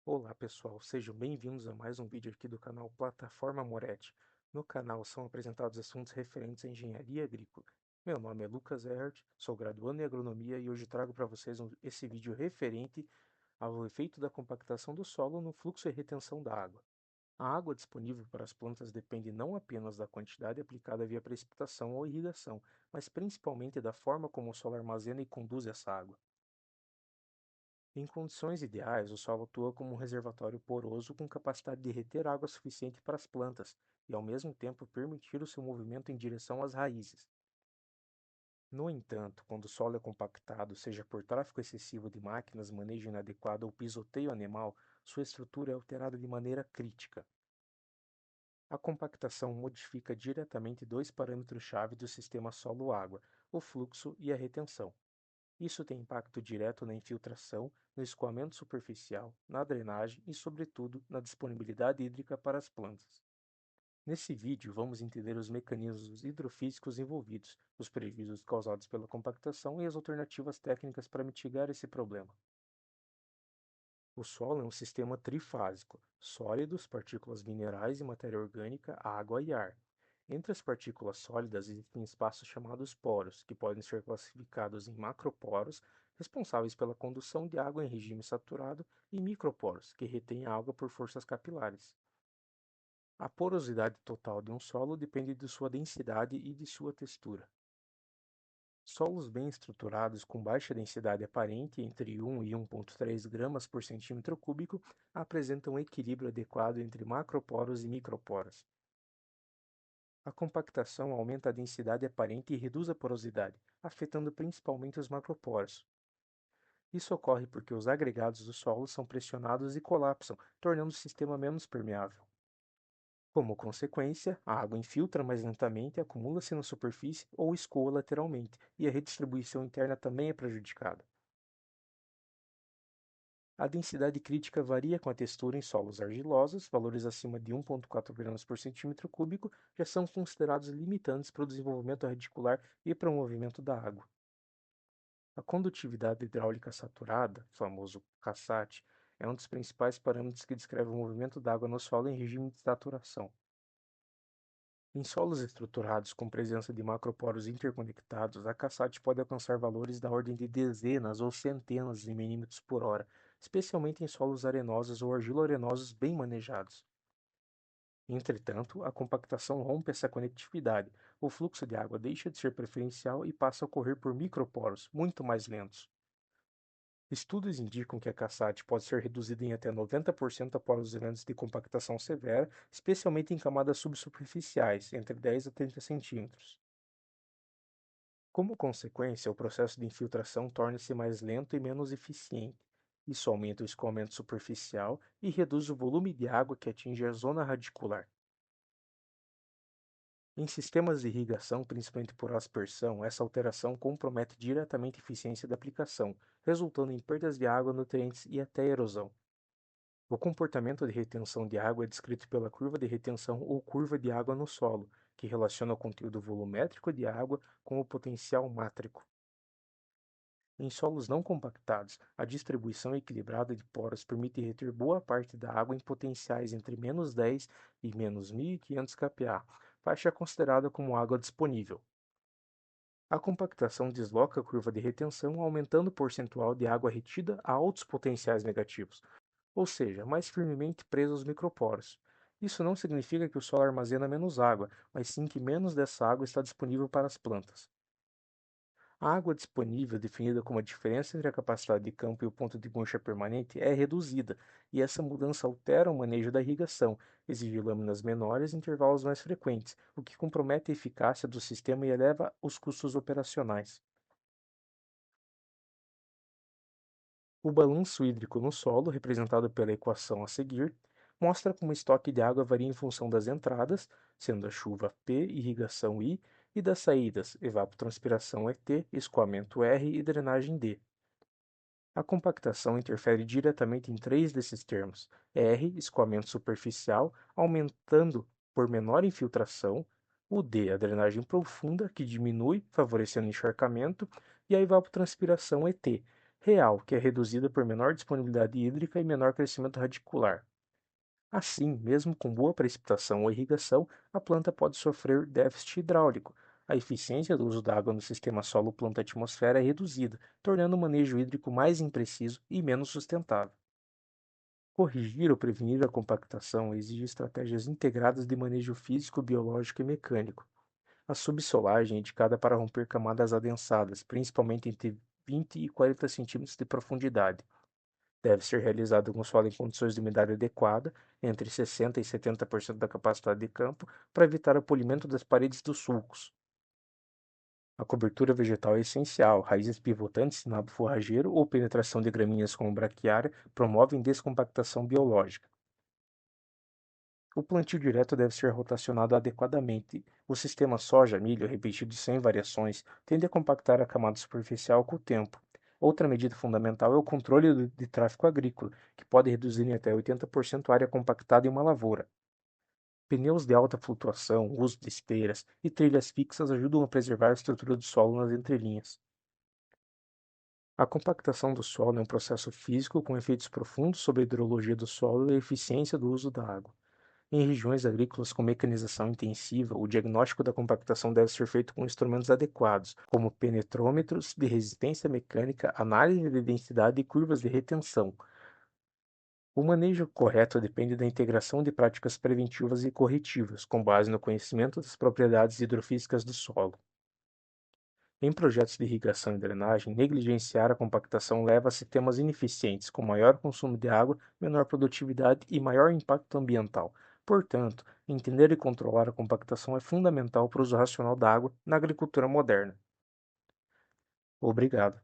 Olá pessoal, sejam bem-vindos a mais um vídeo aqui do canal Plataforma Moretti. No canal são apresentados assuntos referentes à engenharia agrícola. Meu nome é Lucas Erhard, sou graduando em agronomia e hoje trago para vocês esse vídeo referente ao efeito da compactação do solo no fluxo e retenção da água. A água disponível para as plantas depende não apenas da quantidade aplicada via precipitação ou irrigação, mas principalmente da forma como o solo armazena e conduz essa água. Em condições ideais, o solo atua como um reservatório poroso com capacidade de reter água suficiente para as plantas e, ao mesmo tempo, permitir o seu movimento em direção às raízes. No entanto, quando o solo é compactado, seja por tráfego excessivo de máquinas, manejo inadequado ou pisoteio animal, sua estrutura é alterada de maneira crítica. A compactação modifica diretamente dois parâmetros-chave do sistema solo-água, o fluxo e a retenção. Isso tem impacto direto na infiltração, no escoamento superficial, na drenagem e, sobretudo, na disponibilidade hídrica para as plantas. Nesse vídeo, vamos entender os mecanismos hidrofísicos envolvidos, os prejuízos causados pela compactação e as alternativas técnicas para mitigar esse problema. O solo é um sistema trifásico: sólidos, partículas minerais e matéria orgânica, água e ar. Entre as partículas sólidas existem espaços chamados poros, que podem ser classificados em macroporos, responsáveis pela condução de água em regime saturado, e microporos, que retêm a água por forças capilares. A porosidade total de um solo depende de sua densidade e de sua textura. Solos bem estruturados com baixa densidade aparente, entre 1 e 1,3 gramas por centímetro cúbico, apresentam um equilíbrio adequado entre macroporos e microporos. A compactação aumenta a densidade aparente e reduz a porosidade, afetando principalmente os macroporos. Isso ocorre porque os agregados do solo são pressionados e colapsam, tornando o sistema menos permeável. Como consequência, a água infiltra mais lentamente, acumula-se na superfície ou escoa lateralmente, e a redistribuição interna também é prejudicada. A densidade crítica varia com a textura em solos argilosos, valores acima de 1,4 gramas por centímetro cúbico já são considerados limitantes para o desenvolvimento radicular e para o movimento da água. A condutividade hidráulica saturada, famoso CASSAT, é um dos principais parâmetros que descreve o movimento da água no solo em regime de saturação. Em solos estruturados com presença de macroporos interconectados, a CASSAT pode alcançar valores da ordem de dezenas ou centenas de milímetros por hora, especialmente em solos arenosos ou argilo-arenosos bem manejados. Entretanto, a compactação rompe essa conectividade, o fluxo de água deixa de ser preferencial e passa a ocorrer por microporos, muito mais lentos. Estudos indicam que a CASSAT pode ser reduzida em até 90% após os eventos de compactação severa, especialmente em camadas subsuperficiais, entre 10 a 30 centímetros. Como consequência, o processo de infiltração torna-se mais lento e menos eficiente. Isso aumenta o escoamento superficial e reduz o volume de água que atinge a zona radicular. Em sistemas de irrigação, principalmente por aspersão, essa alteração compromete diretamente a eficiência da aplicação, resultando em perdas de água, nutrientes e até erosão. O comportamento de retenção de água é descrito pela curva de retenção ou curva de água no solo, que relaciona o conteúdo volumétrico de água com o potencial mátrico. Em solos não compactados, a distribuição equilibrada de poros permite reter boa parte da água em potenciais entre -10 e -1.500 kPa, faixa considerada como água disponível. A compactação desloca a curva de retenção, aumentando o percentual de água retida a altos potenciais negativos, ou seja, mais firmemente preso aos microporos. Isso não significa que o solo armazena menos água, mas sim que menos dessa água está disponível para as plantas. A água disponível, definida como a diferença entre a capacidade de campo e o ponto de mancha permanente, é reduzida, e essa mudança altera o manejo da irrigação, exige lâminas menores e intervalos mais frequentes, o que compromete a eficácia do sistema e eleva os custos operacionais. O balanço hídrico no solo, representado pela equação a seguir, mostra como o estoque de água varia em função das entradas, sendo a chuva P, irrigação I, e das saídas, evapotranspiração ET, escoamento R e drenagem D. A compactação interfere diretamente em três desses termos: R, escoamento superficial, aumentando por menor infiltração; o D, a drenagem profunda, que diminui, favorecendo o encharcamento; e a evapotranspiração ET, real, que é reduzida por menor disponibilidade hídrica e menor crescimento radicular. Assim, mesmo com boa precipitação ou irrigação, a planta pode sofrer déficit hidráulico. A eficiência do uso da água no sistema solo-planta-atmosfera é reduzida, tornando o manejo hídrico mais impreciso e menos sustentável. Corrigir ou prevenir a compactação exige estratégias integradas de manejo físico, biológico e mecânico. A subsolagem é indicada para romper camadas adensadas, principalmente entre 20 e 40 centímetros de profundidade. Deve ser realizada com solo em condições de umidade adequada, entre 60% e 70% da capacidade de campo, para evitar o polimento das paredes dos sulcos. A cobertura vegetal é essencial. Raízes pivotantes, nabo forrageiro ou penetração de gramíneas como braquiária promovem descompactação biológica. O plantio direto deve ser rotacionado adequadamente. O sistema soja-milho, repetido sem variações, tende a compactar a camada superficial com o tempo. Outra medida fundamental é o controle de tráfego agrícola, que pode reduzir em até 80% a área compactada em uma lavoura. Pneus de alta flutuação, uso de esteiras e trilhas fixas ajudam a preservar a estrutura do solo nas entrelinhas. A compactação do solo é um processo físico com efeitos profundos sobre a hidrologia do solo e a eficiência do uso da água. Em regiões agrícolas com mecanização intensiva, o diagnóstico da compactação deve ser feito com instrumentos adequados, como penetrômetros de resistência mecânica, análise de densidade e curvas de retenção. O manejo correto depende da integração de práticas preventivas e corretivas, com base no conhecimento das propriedades hidrofísicas do solo. Em projetos de irrigação e drenagem, negligenciar a compactação leva a sistemas ineficientes, com maior consumo de água, menor produtividade e maior impacto ambiental. Portanto, entender e controlar a compactação é fundamental para o uso racional da água na agricultura moderna. Obrigado.